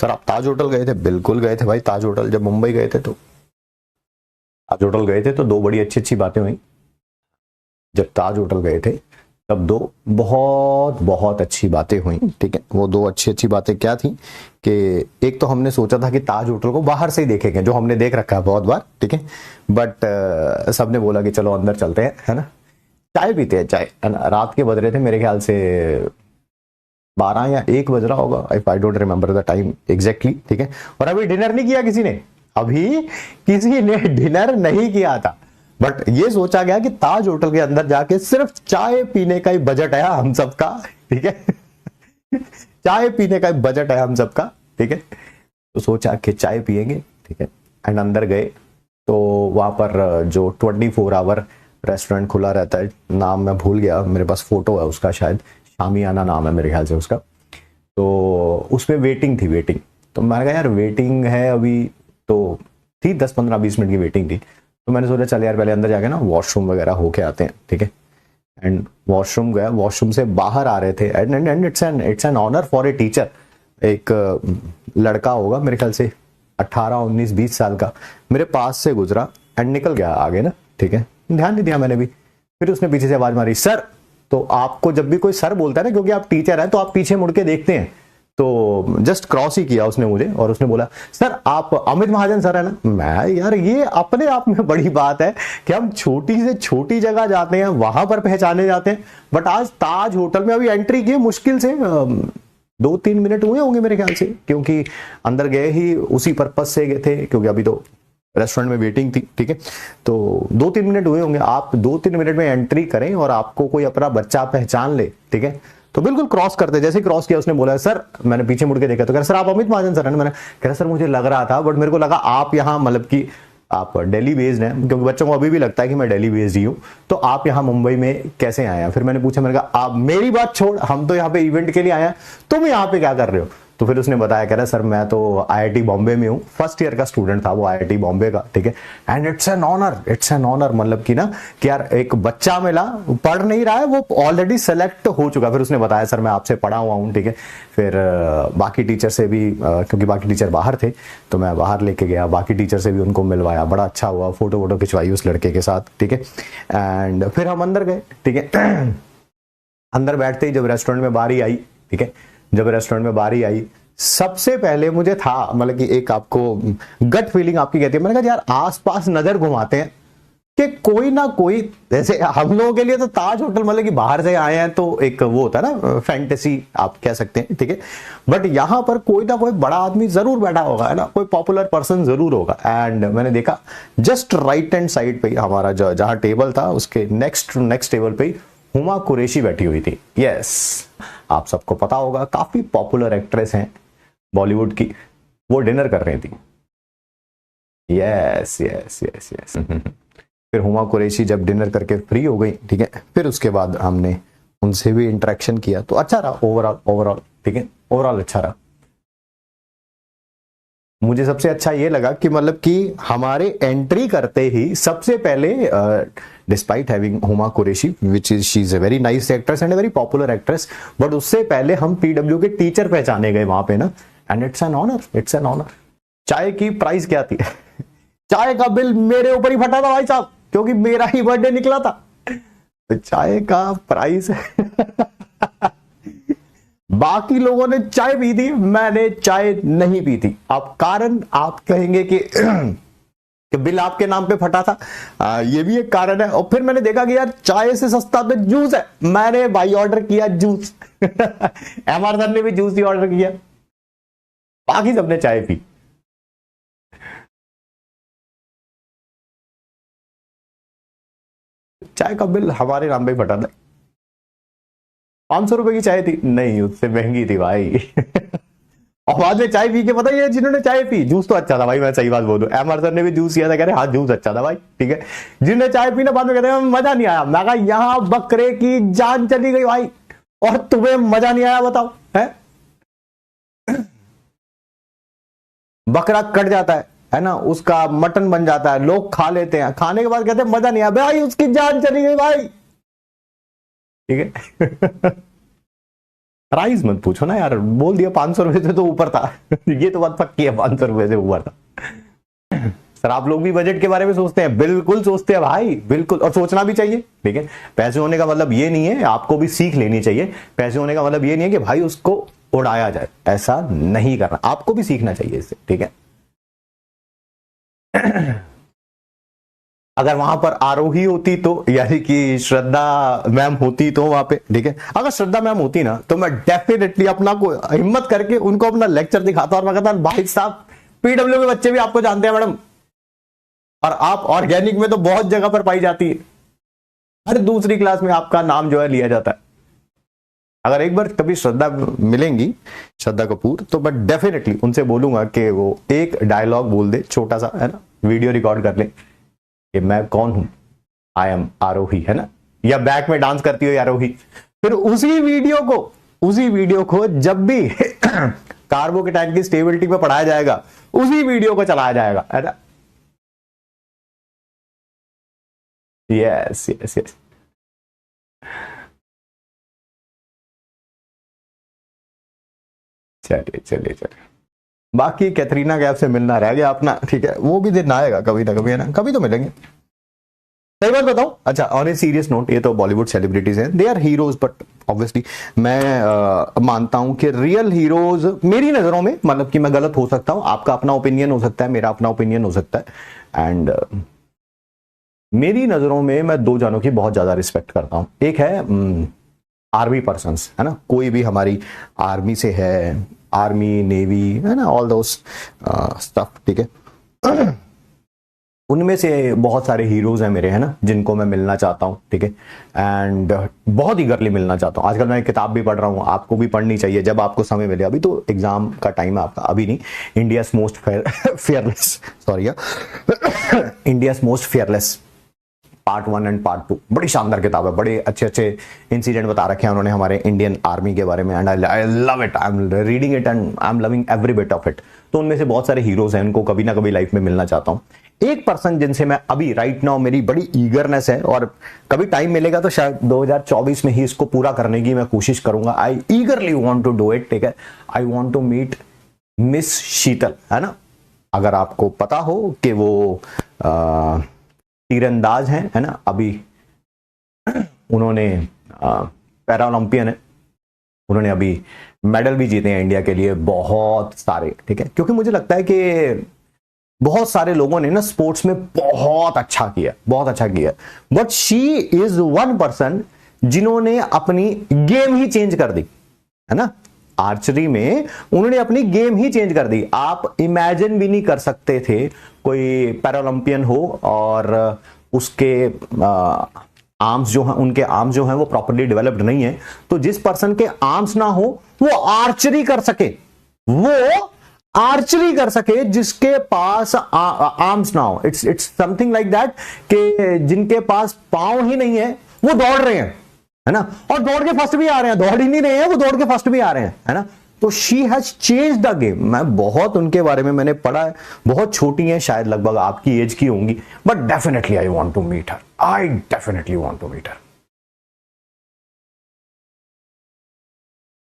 Sir आप ताज hotel गए थे? बिल्कुल गए थे भाई ताज होटल, जब मुंबई गए थे तो ताज होटल गए थे तो दो बड़ी अच्छी अच्छी बातें हुई। जब ताज होटल गए थे तब दो बहुत बहुत अच्छी बातें हुई, ठीक है। वो दो अच्छी अच्छी बातें क्या थी कि एक तो हमने सोचा था कि ताज होटल को बाहर से ही देखेंगे, जो हमने देख रखा है बहुत बार, ठीक है। बट सबने बोला कि चलो अंदर चलते हैं, है ना, चाय पीते हैं, चाय, है ना। रात के बज रहे थे मेरे ख्याल से 12 या 1 बज रहा होगा, if I don't remember the time exactly, ठीक है। और अभी डिनर नहीं किया किसी ने, अभी किसी ने डिनर नहीं किया था। बट ये सोचा गया कि ताज होटल के अंदर जाके सिर्फ चाय पीने का ही बजट है हम सबका, ठीक है। चाय पीने का ही बजट है हम सबका, ठीक है। तो सोचा कि चाय पिएंगे, ठीक है। एंड अंदर गए तो वहां पर जो 24 आवर रेस्टोरेंट खुला रहता है, नाम मैं भूल गया, मेरे पास फोटो है उसका, शायद शामियाना नाम है मेरे ख्याल से उसका। तो उसमें वेटिंग थी, वेटिंग। तो मैंने कहा यार वेटिंग है अभी, तो थी 10-15-20 मिनट की वेटिंग थी। तो मैंने सोचा चल यार पहले अंदर जाके ना वॉशरूम वगैरह होके आते हैं, ठीक है। एंड वॉशरूम गया, वॉशरूम से बाहर आ रहे थे and it's an honour for a teacher. एक लड़का होगा मेरे ख्याल से 18-19-20 साल का, मेरे पास से गुजरा एंड निकल गया आगे ना, ठीक है। ध्यान नहीं दिया मैंने भी। फिर उसने पीछे से आवाज मारी, सर। तो आपको जब भी कोई सर बोलता है ना, क्योंकि आप टीचर हैं तो आप पीछे मुड़ के देखते हैं, तो जस्ट क्रॉस ही किया उसने मुझे और उसने बोला सर आप अमित महाजन सर है ना। मैं यार ये अपने आप में बड़ी बात है कि हम छोटी से छोटी जगह जाते हैं वहां पर पहचाने जाते हैं। बट आज ताज होटल में अभी एंट्री की मुश्किल से 2-3 मिनट हुए होंगे मेरे ख्याल से, क्योंकि अंदर गए ही उसी पर्पज से गए थे, क्योंकि अभी तो रेस्टोरेंट में वेटिंग थी, ठीक है। तो 2-3 मिनट हुए होंगे। आप 2-3 मिनट में एंट्री करें और आपको कोई अपना बच्चा पहचान ले, ठीक है, तो बिल्कुल क्रॉस करते। जैसे क्रॉस किया उसने बोला सर, मैंने पीछे मुड़ के देखा तो कह रहा सर आप अमित महाजन सर है ना। मैंने कह रहा सर मुझे लग रहा था, बट मेरे को लगा आप यहाँ मतलब कि आप दिल्ली बेस्ड हैं, क्योंकि बच्चों को अभी भी लगता है कि मैं दिल्ली बेस्ड ही हूँ, तो आप यहाँ मुंबई में कैसे आए हैं। फिर मैंने पूछा, मैंने कहा आप मेरी बात छोड़, हम तो यहाँ पे इवेंट के लिए आए हैं, तुम यहाँ पे क्या कर रहे हो। तो फिर उसने बताया, कह रहा सर मैं तो आईआईटी बॉम्बे में हूँ, फर्स्ट ईयर का स्टूडेंट था वो आईआईटी बॉम्बे का, ठीक है। And it's an honour, it's an honour, मतलब कि ना कि यार एक बच्चा मिला, पढ़ नहीं रहा है, वो ऑलरेडी सेलेक्ट हो चुका। फिर उसने बताया सर मैं आपसे पढ़ा हुआ हूँ, ठीक है। फिर बाकी टीचर से भी, क्योंकि बाकी टीचर बाहर थे तो मैं बाहर लेके गया, बाकी टीचर से भी उनको मिलवाया, बड़ा अच्छा हुआ, फोटो वोटो खिंचवाई उस लड़के के साथ, ठीक है। एंड फिर हम अंदर गए, ठीक है। अंदर बैठते ही जब रेस्टोरेंट में बारी आई, ठीक है, जब रेस्टोरेंट में बारी आई, सबसे पहले मुझे था मतलब कि एक आपको गट फीलिंग आपकी कहती है, मैंने कहा यार आसपास नजर घुमाते हैं कि कोई ना कोई, जैसे हम लोगों के लिए तो ताज होटल मतलब कि बाहर से आए हैं तो एक वो होता है ना फैंटेसी आप कह सकते हैं, ठीक है। बट यहां पर कोई ना कोई बड़ा आदमी जरूर बैठा होगा, है ना, कोई पॉपुलर पर्सन जरूर होगा। एंड मैंने देखा जस्ट राइट हैंड साइड पे हमारा जहां टेबल था उसके नेक्स्ट टेबल पे हुमा कुरैशी बैठी हुई थी। यस, आप सबको पता होगा, काफी पॉपुलर एक्ट्रेस हैं बॉलीवुड की, वो डिनर कर रही थी। Yes yes yes yes. फिर हुमा कुरैशी जब डिनर करके फ्री हो गई, ठीक है, फिर उसके बाद हमने उनसे भी इंटरेक्शन किया, तो अच्छा रहा ओवरऑल, ठीक है, ओवरऑल अच्छा रहा। मुझे सबसे अच्छा ये लगा कि मतलब कि हमारे एंट्री करते ही सबसे पहले, despite having Huma Qureshi which is she is a very nice actress and a very popular actress, but उससे पहले हम पीडब्ल्यू के टीचर पहचाने गए वहां पे ना। And it's an honour, it's an honour. चाय की प्राइस क्या थी? चाय का बिल मेरे ऊपर ही फटा था भाई साहब, क्योंकि मेरा ही बर्थडे निकला था। तो चाय का प्राइस बाकी लोगों ने चाय पी थी, मैंने चाय नहीं पी थी। अब कारण आप कहेंगे कि बिल आपके नाम पे फटा था, ये भी एक कारण है। और फिर मैंने देखा कि यार चाय से सस्ता तो जूस है, मैंने भाई ऑर्डर किया जूस। एमआर सर ने भी जूस ही ऑर्डर किया, बाकी सबने चाय पी। चाय का बिल हमारे नाम पे फटा था। 500 रुपए की चाय थी, नहीं उससे महंगी थी भाई। और बाद में चाय पी के पता है जिन्होंने चाय पी, जूस तो अच्छा था भाई, मैं सही बात बोलूं, एमआर सर ने भी जूस किया था, कह रहे हाँ जूस अच्छा था भाई, ठीक है। जिन्होंने चाय पी ना बाद में कहते हैं मजा नहीं आया, मैं कहा यहां बकरे की जान चली गई भाई और तुम्हें मजा नहीं आया, बताओ है। बकरा कट जाता है ना, उसका मटन बन जाता है, लोग खा लेते हैं, खाने के बाद कहते हैं मजा नहीं आया भाई, उसकी जान चली गई भाई, ठीक है। प्राइस मत पूछो ना यार, बोल दिया 500 रुपए से तो ऊपर था ये तो बात पक्की है, 500 रुपए से ऊपर था। सर आप लोग भी बजट के बारे में सोचते हैं? बिल्कुल सोचते हैं भाई, बिल्कुल, और सोचना भी चाहिए। ठीक है, पैसे होने का मतलब ये नहीं है, आपको भी सीख लेनी चाहिए। पैसे होने का मतलब ये नहीं है कि भाई उसको उड़ाया जाए, ऐसा नहीं करना, आपको भी सीखना चाहिए इससे। ठीक है, अगर वहां पर आरोही होती तो, यानी कि श्रद्धा मैम होती तो वहां पे, ठीक है, अगर श्रद्धा मैम होती ना तो मैं डेफिनेटली अपना को हिम्मत करके उनको अपना लेक्चर दिखाता और मैं कहता भाई साहब पीडब्ल्यू के बच्चे भी आपको जानते हैं मैडम, और आप ऑर्गेनिक में तो बहुत जगह पर पाई जाती है, हर दूसरी क्लास में आपका नाम जो है लिया जाता है। अगर एक बार कभी श्रद्धा मिलेंगी, श्रद्धा कपूर, तो मैं डेफिनेटली उनसे बोलूंगा कि वो एक डायलॉग बोल दे छोटा सा, है ना, वीडियो रिकॉर्ड कर ले कि मैं कौन हूं, आई एम आरोही, है ना, या बैक में डांस करती हो आरोही। फिर उसी वीडियो को जब भी कार्बोकेटाइन की स्टेबिलिटी पे पढ़ाया जाएगा, उसी वीडियो को चलाया जाएगा, है ना। यस यस यस, चलिए चलिए चलिए, बाकी कैथरीना कैफ से मिलना रह गया अपना, ठीक है, वो भी दिन आएगा कभी ना कभी, है ना, कभी तो मिलेंगे। सही बात बताऊं, अच्छा ऑन ए सीरियस नोट, ये तो बॉलीवुड सेलिब्रिटीज हैं, they are heroes, but obviously मैं मानता हूं कि रियल हीरोज मेरी नजरों में, मतलब कि मैं गलत हो सकता हूं, आपका अपना ओपिनियन हो सकता है, मेरा अपना ओपिनियन हो सकता है, एंड मेरी नजरों में मैं दो जानों की बहुत ज्यादा रिस्पेक्ट करता हूं। एक है आर्मी पर्सन्स, है ना, कोई भी हमारी आर्मी से है, आर्मी नेवी, है ना, ऑल दोस स्टफ, ठीक है, उनमें से बहुत सारे हीरोज हैं मेरे, है ना, जिनको मैं मिलना चाहता हूं, ठीक है, एंड बहुत ईगरली मिलना चाहता हूं। आजकल मैं किताब भी पढ़ रहा हूं, आपको भी पढ़नी चाहिए जब आपको समय मिले, अभी तो एग्जाम का टाइम है आपका, अभी नहीं। India's most fearless, sorry, India's most fearless part 1 and part 2, बड़ी शानदार किताब है, बड़े अच्छे अच्छे इंसिडेंट बता रखे हैं उन्होंने हमारे इंडियन आर्मी के बारे में, and I love it, I am reading it and I am loving every bit of it. तो उनमें से बहुत सारे हीरोज हैं, उनको कभी ना कभी लाइफ में मिलना चाहता हूं। एक पर्सन जिनसे मैं अभी राइट नाउ मेरी बड़ी ईगरनेस है, और कभी टाइम मिलेगा तो शायद 2024 में ही इसको पूरा करने की मैं कोशिश करूंगा, I eagerly want to do it, ठीक है, I want to meet miss Sheetal, है ना, अगर आपको पता हो कि वो तीरंदाज हैं, है ना, अभी उन्होंने पैरा ओलंपियन है, उन्होंने अभी मेडल भी जीते हैं इंडिया के लिए बहुत सारे, ठीक है, क्योंकि मुझे लगता है कि बहुत सारे लोगों ने ना स्पोर्ट्स में बहुत अच्छा किया, but she is one person जिन्होंने अपनी गेम ही चेंज कर दी, है ना, आर्चरी में उन्होंने अपनी गेम ही चेंज कर दी। आप इमेजिन भी नहीं कर सकते थे कोई पैरालंपियन हो और उसके आर्म्स जो हैं, उनके आर्म्स जो हैं वो प्रॉपर्ली डेवलप्ड नहीं है, तो जिस पर्सन के आर्म्स ना हो वो आर्चरी कर सके, जिसके पास आर्म्स ना हो, इट्स समथिंग लाइक दैट, कि जिनके पास पांव ही नहीं है वो दौड़ रहे हैं, है ना, और दौड़ के फर्स्ट भी आ रहे हैं, दौड़ ही नहीं रहे हैं, वो दौड़ के फर्स्ट भी आ रहे हैं, है ना। तो she has change the game. मैं बहुत उनके बारे में मैंने पढ़ा है, बहुत छोटी है, शायद लगभग आपकी एज की होंगी, but definitely I want to meet her, I definitely want to meet her.